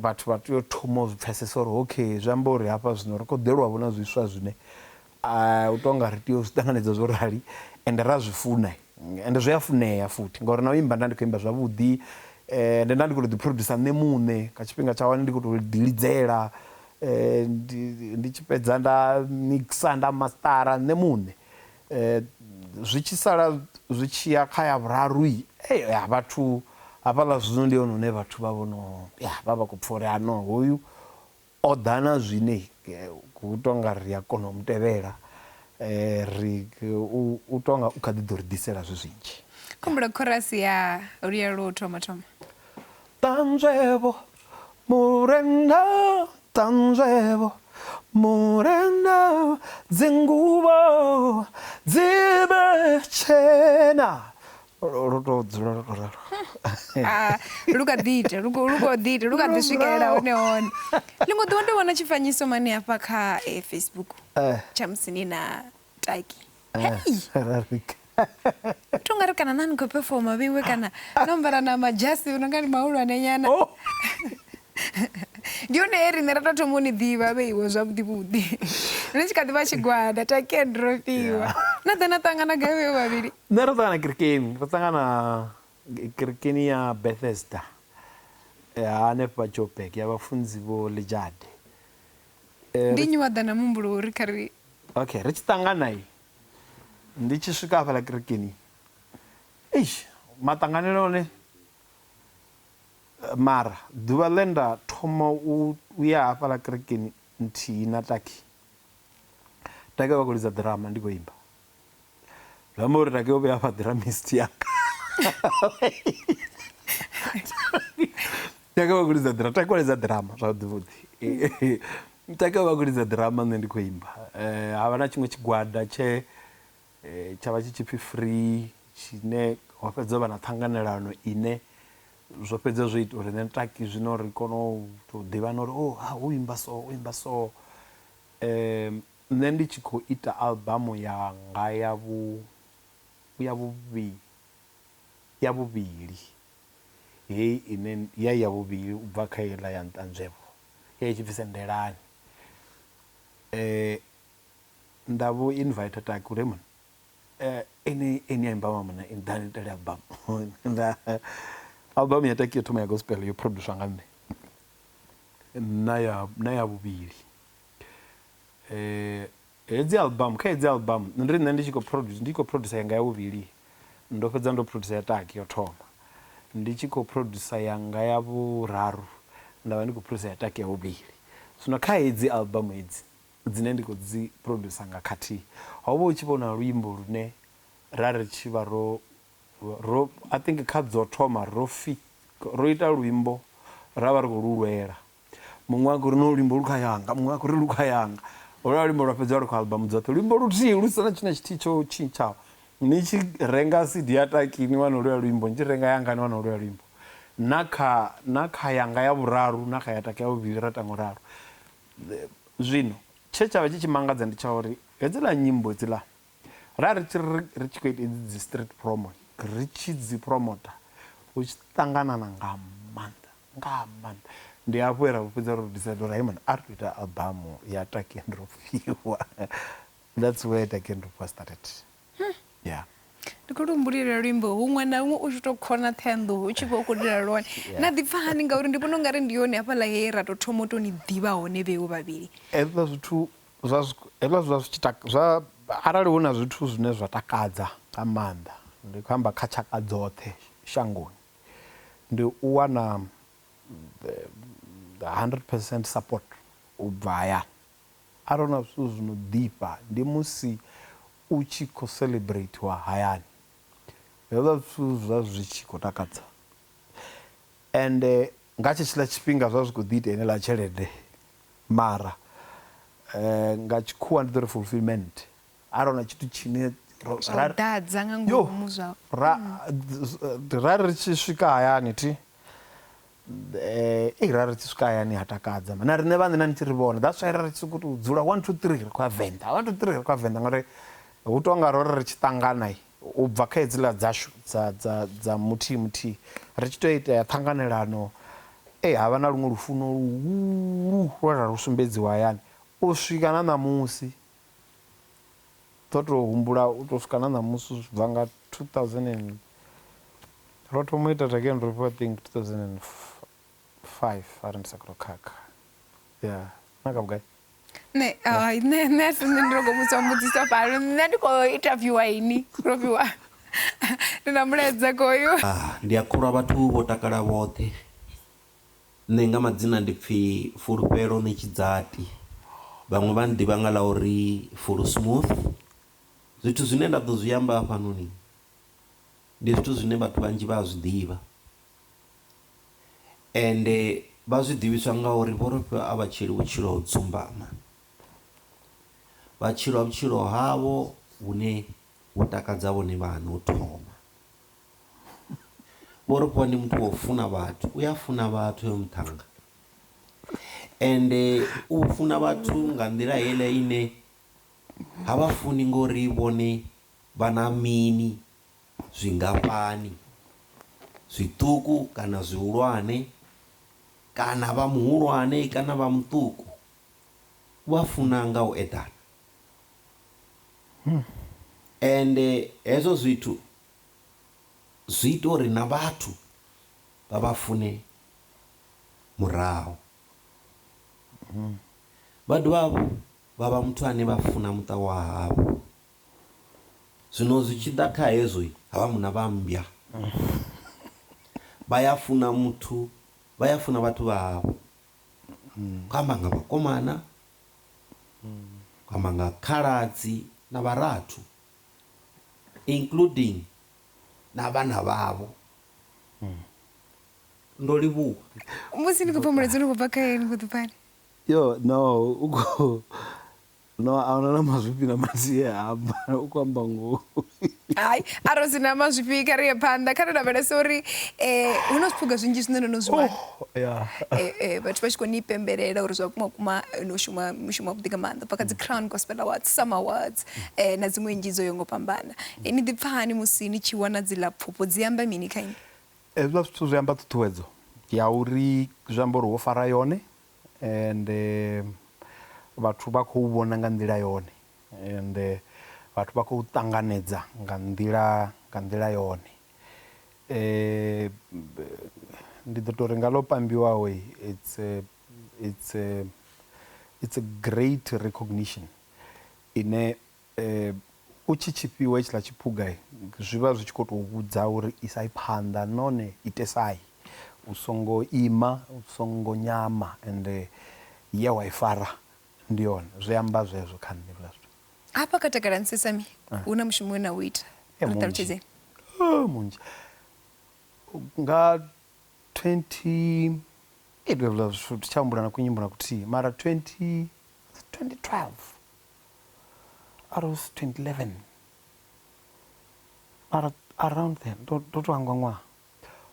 vhathu vha tea u thoma u zwi pfhesesa uri okay zwi amba uri hafha zwino ri khou ḓelwavho na zwiswa zwine u tonga ri tea u zwi ṱanganedza zwo rali ende ra zwi funa ende zwi a funea futhi ngauri na u imba nda ndi khou imba zwavhuḓi ende nda ndi khou tou ḓiproducer nṋe muṋe nga tshifhinga tsha wane ndi khou tou ḓilidzela ndi tshi fhedza nda mixa nda mastara nṋe muṋe zwi tshi sala zwi tshi ya kha ya vhuraru vhathu hafhaḽa zwino ndi hone hune vhathu vha vhono vha vha khou pfha uri ano hoyu o ḓa na zwine u tonga ri a kona u mutevhela u tonga u kha ḓi ḓo ri ḓisela zwi zwinzhi. Kumbula chorus ya luya lwo thoma thoma. Ṱanzwevho murena ṱanzwevho murena dzinguvo dzibe tshena lo to dzula lo ralo. Luka ḓi swikelela hone ḽiṅwe ḓuvha ndo vhona tshifanyiso mani hafha kha Facebook tsha musi ni na Taki. Tonga ri kana nani khou performa vhiwe kana nombara na majasi unonga ni mahulwane nyana. Ndi yone riṋe ra tou thoma u ni ḓivha vheiwe zwavhuḓi vhuḓi ri tshi kha ḓi vha tshigwada Taki and Rofhiwa na ḓa na ṱangana gai vheiwe vhavhili? Nṋe ro ṱangana kerekeni ro ṱangana kerekeni ya Bethesda hanefha Joburg ya vhafunzi vho Ḽijade. Ndi nnyi wa ḓa na muhumbulo uri kha ri okay ri tshi ṱangana ndi tshi swika hafhaḽa kerekeni maṱanganelo one mara ḓuvha ḽe nda thoma u ya hafhaḽa kerekeni nthihi na Taki vha khou lidza ḓirama ndi khou imba zwi amba uri Taki o vhuya hafha dramist yanga Taki vha khou lidza ḓirama Taki wa lidza ḓirama zwavhuḓi Taki vha khou lidza ḓirama nṋe ndi khou imba havha na tshiṅwe tshigwada tshavha tshi tshipfi free tshine ho fhedza vha na ṱhanganelano ine zwo fhedza zwo ita uri nṋe Taki zwino ri kone u tou ḓivhana uri u imba so nṋe ndi tshi khou ita albamu yanga ya vhuvhili heyi ine ya vhuvhili ubva kha heiḽa ya Nṱanzwevho ya tshi bvisa Ndelani nda vho invite Taki uri man ene ya imba mna indani tele albamu ya Taki yo thoma ya gospel yo produce nga nne na ya vhuvhili hedzi album kha hedzi album nṋe ndi tshi khou produce yanga ya vhuvhili ndo fhedza ndo produce ya Taki yo thoma ndi tshi khou produce yanga ya vhuraru nda vha ndi khou produce ya Taki ya vhuvhili zwino kha hedzi album hedzi dzine ndi khou dzi produce nga khathihi ho vha hu tshi vhona luimbo lune ra ri tshi vha ro I think kha dzo thoma ro ita luimbo ra vha ri khou lu lwela muṅwe a khou ri no luimbo lu kha yanga muṅwe a khou ri lu kha yanga olwa luimbo lwa fhedza ri khou albamu dzoṱhe luimbo luthihi lu sina tshina tshithihi tsho tshintshaho ni tshi renga CD ya Taki ni wana luya luimbo ni tshi renga yanga ni wana luya luimbo na kha yanga ya vhuraru na kha ya Taki ya vhuvhili ra tanga ralo zwino tshe tshavha tshi mangadza ndi tsha uri hedziḽa nyimbo hedziḽa ra ri tshi khou ita dzi street promo ri tshi dzi promota hu tshi ṱanganana nga maanḓa ndi hafho ra fhedza ro decide uri man a ri khou ita albamu ya Taki and Rofhiwa that's where Taki and Rofhiwa started. Yeah. Ndi khou humbulira luimbo huṅwe na huṅwe u tshi tou khona ṱhenḓo hu tshi vha u khou lila lwone na ḓi pfha hani ngauri ndi vhona u nga ri ndi yone hafhaḽa he ra tou thoma u tou ni ḓivha hone vheiwe vhavhili hezwiḽa zwithu zwa arali hu na zwithu zwine zwa takadza nga maanḓa ndi khou amba kha tshaka dzoṱhe shangoni ndi u wana 100% support u bva hayani arali na zwithu zwino ḓifha ndi musi u tshi khou celebratiwa hayani hezwiḽa zwithu zwa zwi tshi khou takadza ende nga tshetshiḽa tshifhinga zwa zwi khou ḓi ita ine ḽa tshelede mara nga tshikhuwa ndi ḓo ri fulfillment arali na tshithu tshine ḓadza nga ngomu zwa ra ri tshi swika hayani ra ri tshi swika hayani ha takadza na riṋe vhaṋe na ni tshi ri vhona that's why ra ri tshi khou dzula 1 2 3 ri khou ya venḓa 1 2 3 ri khou ya venḓa ngauri hu tonga ri tshi ṱangana u bva kha hedziḽa dzashu dza muthihi ri tshi tou ita ya ṱhanganelano havha na luṅwe lufuno luhulu ra lu sumbedziwa hayani u swika na ṋamusi ḓo tou humbula u tou swika na ṋamusi u bva nga 2000 ro thoma u ita Taki and Rofhiwa I think 2005 ari ndi sa khou khakha Naka vhugai? Ne, ne sine ndiri kumutsa mbudziso pano. Nṋe ndi khou interviewa ini, Rofhiwa. Ndi na mulaedza koyo. Ndi a kholwa vhathu vho takala vhoṱhe. Nṋe nga madzina ndi pfhi Fulufhelo Ṋetshidzati. Vhaṅwe vha nḓivha nga ḽa uri Full Smooth. Zwithu zwine nda ḓo zwi amba hafhanoni ndi zwithu zwine vhathu vhanzhi vha zwi ḓivha. Ende vha zwi ḓivhiswa nga uri vho Rofhiwa a vha tshili vhutshilo ho dzumbama. Vha tshila vhutshilo havho vhune vhu takadza vhone vhaṋe u thoma. Vho Rofhiwa ndi muthu wo funa vhathu, u ya funa vhathu yo muthannga. Ende u funa vhathu nga nḓila heila ine ha vha funi ngori vhone vha na mini zwingafhani, zwiṱuku kana zwihulwane, kana vha muhulwane kana vha muṱuku. Vha funa nga u eḓana. Ende hezwo zwithu zwi ita uri na vhathu vha vha fune murahu. Vha dovha hafhu vha vha muthu ane vha funa muṱa wa havho. Zwino zwi tshi ḓa kha hezwo havha muna vha mmbya. Vha ya funa muthu, vha ya funa vhathu vha havho. Khou amba nga vhakomana, khou amba nga khaladzi na vharathu, including na vhana vhavho. Ndo livhuwa. Musi ndi khou pfha mulaedza ndi khou bva kha yeni Vhuṱahe? Yo, no, no, ahuna na mazwifhi na masie amba, u khou amba ngoho. Hai, aro sina mazwifhi kha ri ye phanḓa. Kha ri lavhelese uri hu na zwiphuga zwinzhi zwine ndo no zwi wana. Vhathu vha tshi khou ni pembelela uri zwa kuma no shuma mushumo wavhuḓi nga maanḓa. Bva kha dzi Crown Gospel Awards, Summer Awards, na dziṅwe nnzhi dzo yaho nga u fhambana. Ni ḓi pfha hani musi ni tshi wana dziḽa pfufho dzi amba mini kha ini? Hezwiḽa zwithu zwi amba ṱhuṱhuwedzo ya uri zwi amba uri wo fara yone. Ende vhathu vha khou vhona nga nḓila yone. Ende vhathu vha khou ṱanganedza nga nḓila yone. Ndi ḓo tou ri nga ḽo pambiwaho it's a great recognition ine u tshi tshifhiwa hetshiḽa tshiphuga zwi vha zwi tshi khou tou vhudza uri isai phanḓa none itesai. U songo ima, u songo nyama, ende ye wa i fara ndi yone. Zwi amba zwezwo kha nṋe hezwiḽa zwithu. Hafha kha Takalani Sesame hu na mushumo we na u ita? Ṱalutshedzeni. Munzhi. Nga 20 hezwiḽa zwithu tsha humbula na kunyimbo na kuthihi mara 2012 or was 2011 mara around then ndo to hangwa ṅwaha.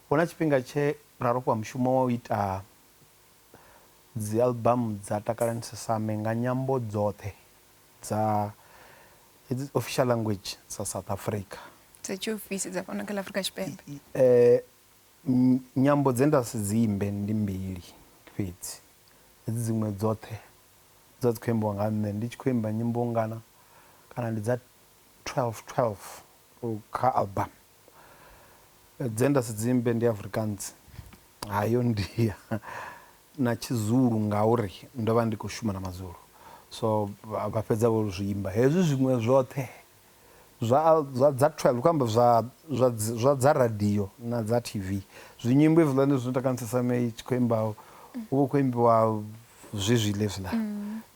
Hu na tshifhinga tshe ra rofhiwa mushumo wa u ita dzi album dza Takalani Sesame nga nyambo dzoṱhe dza official language dza South Africa. Dza tshiofisi dza fhano kha ḽa Afrika Tshipembe. Nyambo dze nda si dzi imbe ndi mbili fhedzi. Hedzi dziṅwe dzoṱhe dza dzi khou imbiwa nga nṋe ndi tshi khou imba nyimbo ngana kana ndi dza 12 kha album. Dze nda si dzi imbe ndi Afrikaans, hayo ndi na Tshizulu ngauri ndo vha ndi khou shuma na Mazulu. So vha fhedza vho zwi imba. Hezwi zwiṅwe zwoṱhe zwa dza 12 khou amba zwa dza radio na dza TV. Zwinyimbo hezwiḽani zwine Takalani Sesame i tshi khou imba hu vha khou imbiwa zwezwiḽa hezwiḽa.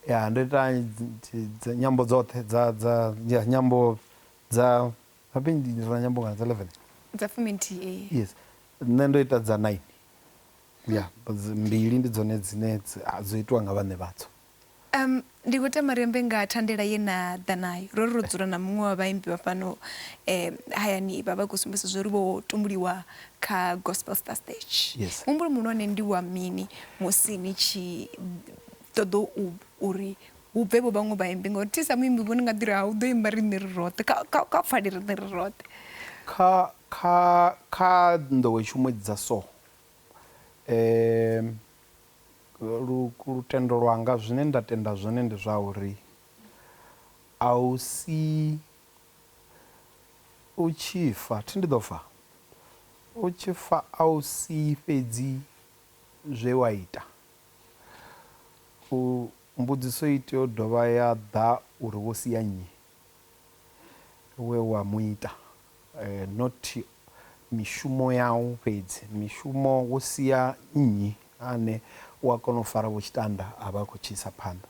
Ya ndo ita nyambo dzoṱhe dza nyambo dza ndi na nyambo nga dza 11. Dza fuminthihi. Yes. Nṋe ndo ita dza 9. Ya, mbili ndi dzone dzine dzo itiwa nga vhaṋe vhadzo. Ndi khou tama rembe nga thandela ye na ḓa nayo. Ro dzula na muṅwe wa vhaimbi vha fhano hayani vha khou sumbedzisa zwo ri vho tumbuliwa kha Gospel Star Stage. Yes. Muhumbulo muhulwane ndi wa mini musi ni tshi ṱoḓa uri hu bve vho vhaṅwe vhaimbi ngauri thi sa muimbi vhone nga ḓiri ha u ḓo imba riṋe ri roṱhe kha pfali riṋe ri roṱhe. Kha nḓowetshumo dza so lutendo lwanga zwine nda tenda zwone ndi zwa uri a u si u tshi fa thi ndi ḓo fa u tshi fa a u si fhedzi zwe wa ita mbudziso i tea u dovha ya ḓa uri wo sia nnyi we wa muita not mishumo yau fhedzi, mishumo wo sia nnyi ane u a kona u fara vho tshitanda a vha khou tshisa phanḓa.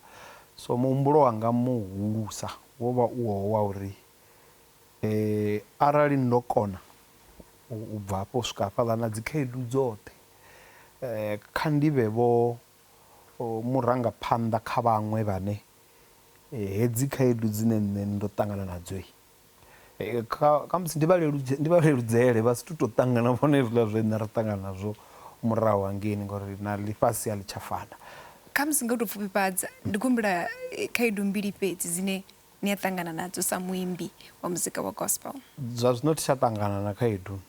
So muhumbulo wanga muhulusa wo vha u ho wa uri arali ndo kona u bva hafho u swika hafhaḽa na dzi khaedu dzoṱhe kha ndi vhe vho murangaphanḓa kha vhaṅwe vhane hedzi khaedu dzine nṋe ndo ṱangana nadzo kha musi ndi vha leludzele vha si tu tou ṱangana vhone hezwiḽa zwe nṋe ra ṱangana nazwo murahu hangeni ngori na ḽifhasi a ḽi tsha fana. Kha musi nga u tou pfufhifhadza ndi khou humbula khaedu mbili fhedzi dzine ni a ṱangana nadzo sa muimbi wa muzika wa gospel. Zwa zwino thi tsha ṱangana na khaedu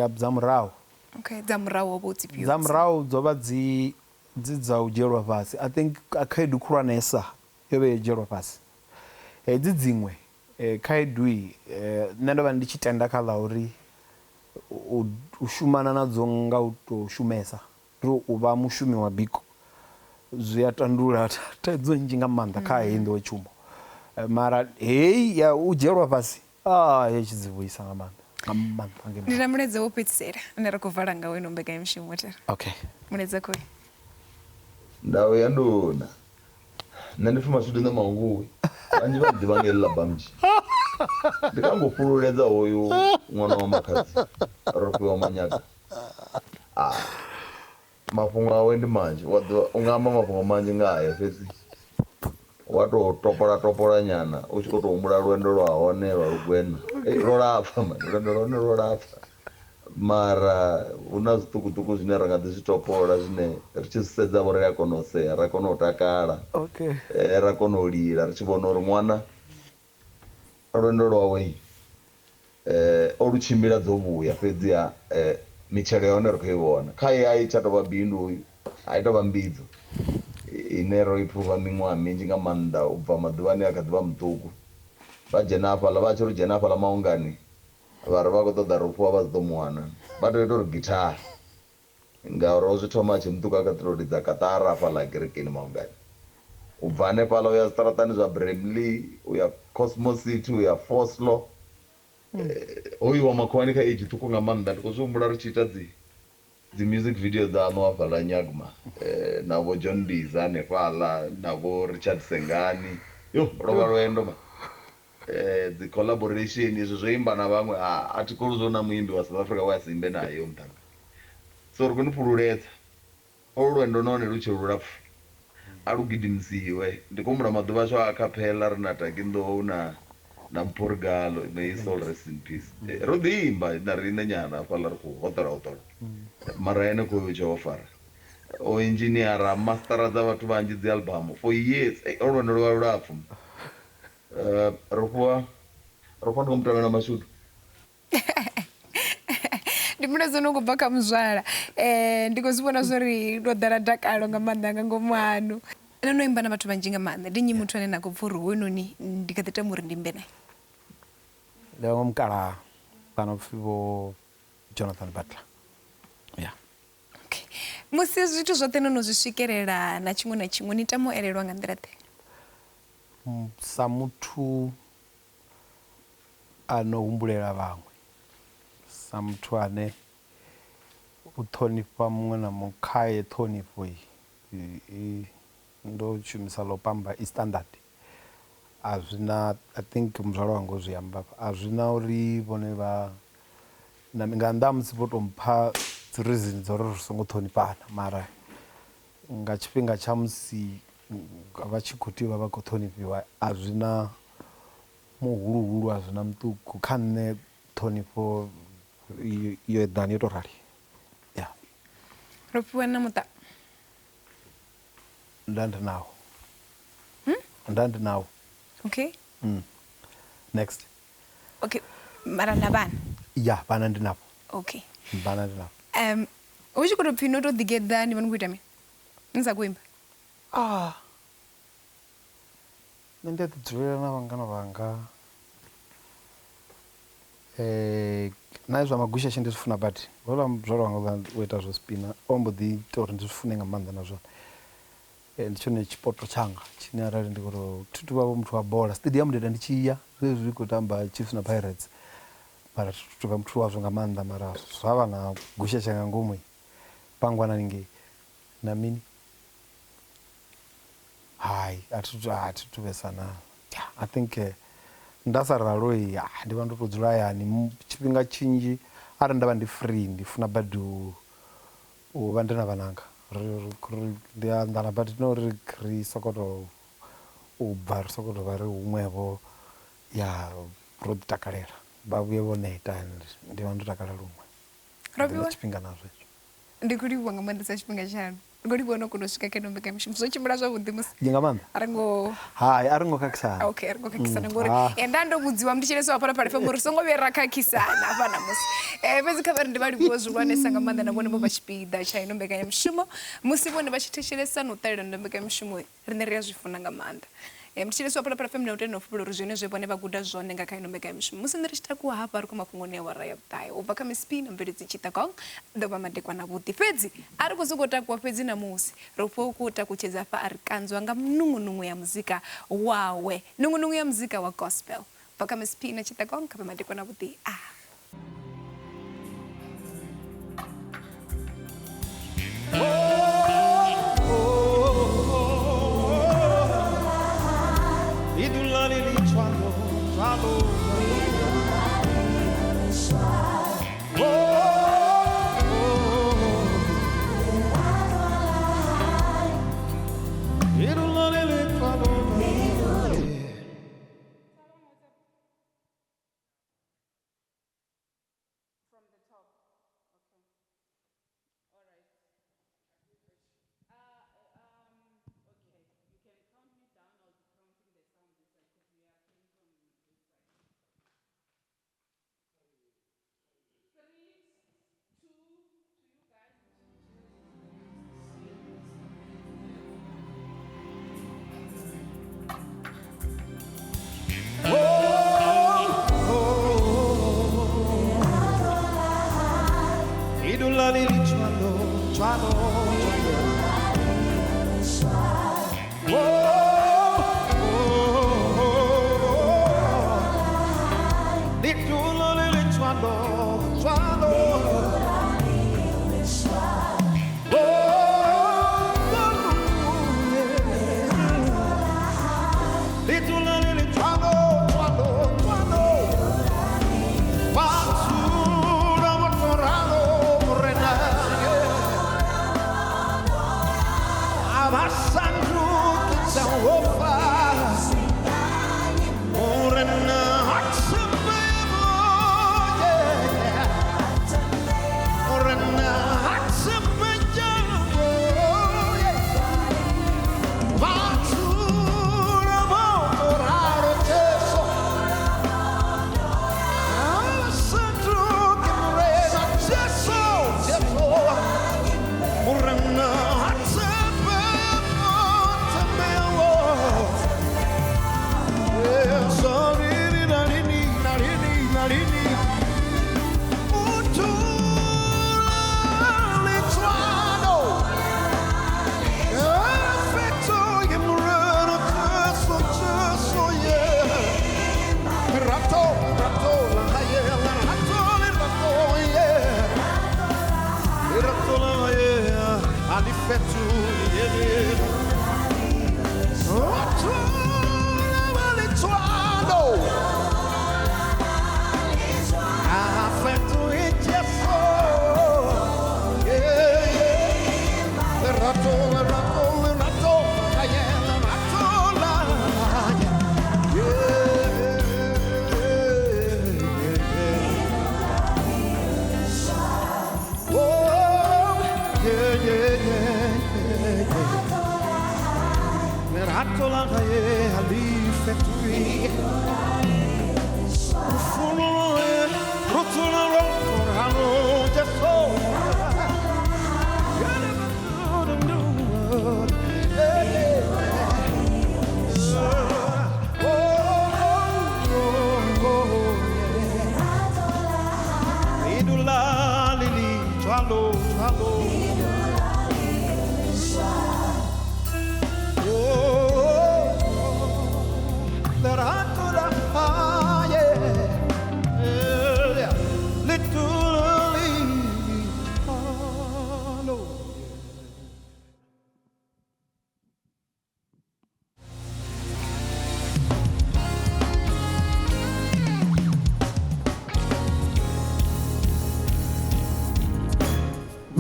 dza murahu. Okay, dza murahu ho vho dzifhio? Dza murahu dzo vha dzi dza u dzhielwa fhasi. I think khaedu khulwanesa yo vha yo dzhielwa fhasi. Hedzi dziṅwe khaedu nṋe ndo vha ndi tshi tenda kha ḽa uri u shumana nadzo nga u tou shumesa u vha mushumi wa biko zwi a tandulula thaidzo nnzhi nga maanḓa kha heyi nḓowetshumo. Mara heyi ya u dzhielwa fhasi hei tshi dzi vhuisa nga maanḓa. Ndi na muledza wo fhedzisela ane ra khou vala nga weno mbekanyamushumo tera. Okay. Muledza khoi. Ndawo ya nduna. Nṋe ndi fuma zwithu na manguwi. Vhanzhi vha ḓivha nga heḽi ḽa bamji. Ndi kha ngo fhululedza hoyu ṅwana wa makhadzi Rofhiwa Manyaga. Mafhungo awe ndi manzhi. U nga amba mafhungo manzhi nga haye fhedzi wa tou topola nyana u tshi khou tou humbula lwendo lwa hone lwa lugwena. Lwo lapfa lwendo lwa hone lwo lapfa. Mara hu na zwiṱukuṱuku zwine ra nga ḓi zwi topola zwine ri tshi zwi sedza vho ri a kona u sea, ra kona u takala, ra kona u lila ri tshi vhona uri ṅwana lwendo lwawe o lu tshimbila dzo vhuya fhedziha mitshelo ya hone ri khou i vhona. Kha ye a i tsha tou vha bindu, a i tou vha mbidzo ine ro i pfhuvha miṅwaha minzhi nga maanḓa u bva maḓuvhani a kha ḓi vha muṱuku. Vha dzhena hafhaḽa vha tshi ri dzhena hafhaḽa maungani vha ri vha khou ṱoḓa Rofhiwa vha dzi ḓo mu wana. Vha tou ita uri githara ngauri o zwi thoma a tshe muṱuku a kha ḓi tou lidza kaṱara hafhaḽa kerekeni maungani. U bva hanefhaḽa u ya zwiṱaraṱani zwa Bramley, u ya Cosmos City, u ya Foslo. Hoyu wa makhwani kha age ṱhukhu nga maanḓa ndi khou zwi humbula ri tshi ita dzi music video dza ano hafhaḽa Nyagma na vho John Diza hanefhaḽa na vho Richard Sengani. Yo lovha lwendo ma dzi collaboration izwo zwo imba na vhaṅwe a thi kolo zwo na muimbi wa South Africa wa simbe naye yo mutanga. So ri khou ni fhululedza olu lwendo nahone lu tshe lulapfu a lu gidimisiwe. Ndi khou humbula maḓuvha ashu a cappella ri na Takinḓou na Mpurigalo, may his soul rest in peace. Ro ḓi imba na riṋe nyana hafhaḽa ri khou hoṱola mara ene khou yo tshe o fara o engineera mastera dza vhathu vhanzhi dzi album for years. Olu lwendo lwa lulapfu. Rofhiwa ndi khou mutevhela mashudu. Ndi muledza no khou bva kha muzwala. Ndi khou zwi vhona zwori ndo ḓala dakalo nga maanḓa nga ngomu hanu. Ene no imba na vhathu vhanzhi nga maanḓa. Ndi nnyi muthu ane na khou pfha uri hoyunoni ndi kha ḓi tama uri ndi imbe naye? Ndi vhaṅwe mukalaha kana pfhi vho Jonathan Butler. Okay. Musi zwithu zwoṱhe no no zwi swikelela na tshiṅwe ni tama u elelwa nga nḓila ḓe? Sa muthu ano humbulela vhaṅwe, sa muthu ane u ṱhonifha muṅwe na muṅwe, khaye ṱhonifho ndo shumisa ḽo pamba i standard. A zwina, I think muzwala wanga zwi amba, a zwina uri vhone vha nga nnḓa musi vho tou mpha dzi reason dzo uri ri songo ṱhonifhana, mara nga tshifhinga tsha musi vha tshi khou tea u vha vha khou ṱhonifhiwa a zwina muhuluhulu, a zwina muṱuku. Kha nṋe ṱhonifho yo eḓana yo tou rali. Rofhiwa na muṱa? Nda ndi nawo. Okay. Next. Okay. Mara na vhana? Ya, vhana ndi navho. Okay. Vhana ndi navho. U tshi khou tou pfhi no tou ḓigeḓa ndi vha ni khou ita mini? Ni sa khou imba? Nṋe ndi a ḓi dzulela na vhangana vhanga. Na zwa magusha ndi zwi funa badi. Hola muzwala wanga u ita zwo spina o mbo ḓi ita uri ndi zwi fune nga maanḓa na zwone. ndi tshone tshipoto tshanga tshine arali ndi khou thuthu vha muthu wa bola stadium ndi ndi tshiya zwezwi khou tamba Chiefs na Pirates mara thuthu vha muthu wazwo nga maanḓa mara zwavha na gusha tshanga ngomu pangwana ninge na mini hai athu vesana I think ndasaralo ndi vha ndo to dzula yani tshifhinga tshinzhi arali ndavha ndi free ndi funa badu u vha ndi na vhananga ndi anḓana but no ri sokoto ubva ri sokoto vha ri humwevho ya ro ḓi takalela vha vhuye vho neta ndi vha ndo takalela luṅwe Rofhiwa tshifhinga nazwo ndi khou livhuwa nga maanḓesa tshifhinga tshanu ndi khou livhuwa no kona u swika kha mbekanyamushumo zwo tshimbila zwavhuḓi musi nga maanḓa a ri ngo khakhisa okay a ri ngo khakhisana ngori nda ndo vhudziwa mnditshelesi wa Phalaphala FM uri songo vhuya ra khakhisana hafha na musi fhedzi kha vhari ndi vha livhuwa zwihulwanesa nga maanḓa na vhone vho vha tshipiḓa tsha ino mbekanyamushumo musi vhone vha tshi thetshelesa na u ṱalela ndo mbekanyamushumo riṋe ri a zwi funa nga maanḓa mthetshelesi wa Phalaphala FM na u tenda u fhulula uri zwine zwe vhone vha guda zwone nga kha ino mbekanyamushumo musi nṋe ri tshi takuwa hafha ri khou mafhungoni a awara ya Vhuṱahe ubva kha Miss P na mveledzi Tshiṱakong ḓo vha Madekwana vhuḓi fhedzi a ri khou sokou takuwa fhedzi na musi ro fha u khou takutshedza hafha a ri kanzwa nga nungunungu ya muzika wawe nungunungu ya muzika wa gospel ubva kha Miss P na Tshiṱakong kha Madekwana vhuḓi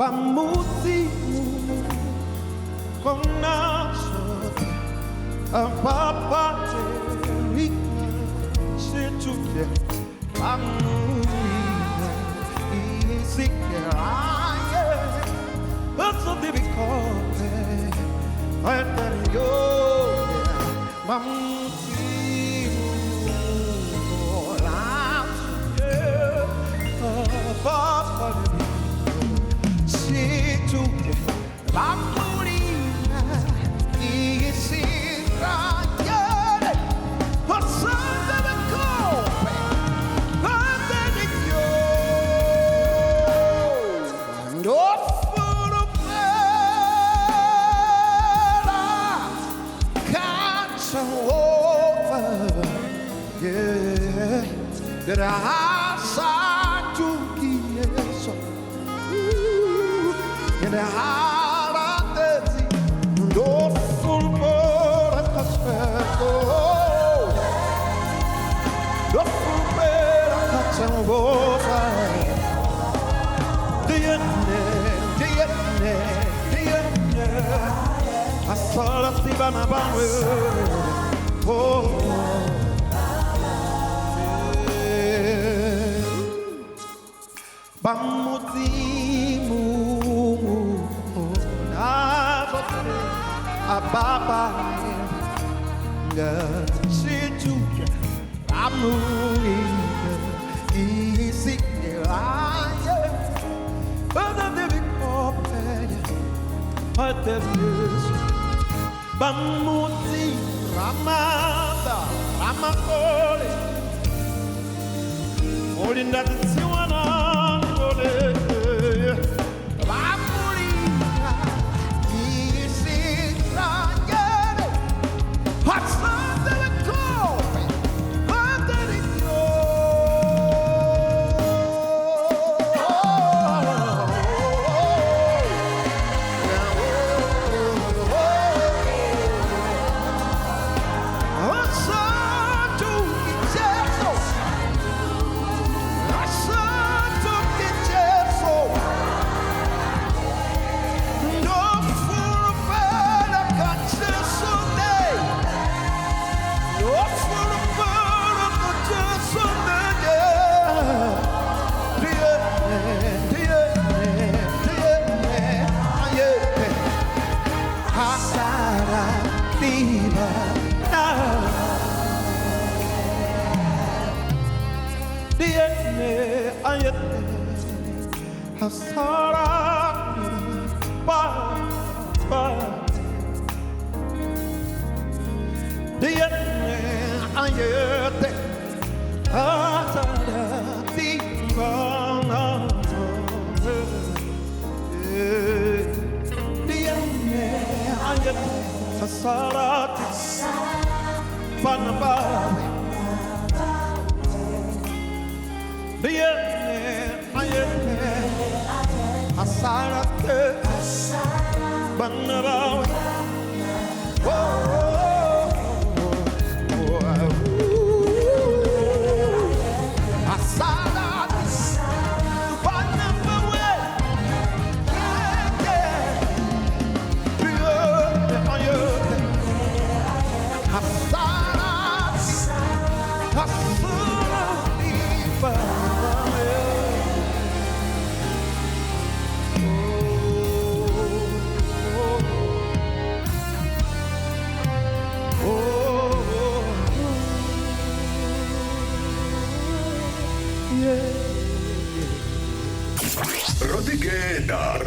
pamuzimu konaso apapaterika situke pamuina isikeraye That's a difficult I tell you pamuzimu papaterika situke pamuina isikeraye That I saw to yes, and I had no full bird at the spell. The full bird at the I saw the Sibana Banwe. Bamuzimu nazote ababa ngasitu amuinga isikelaye bana debikopeya atebies bamuzi ramada ramakole olinda tsiwana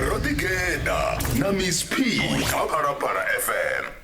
Roḓigeḓa na Miss P kha Phalaphala FM.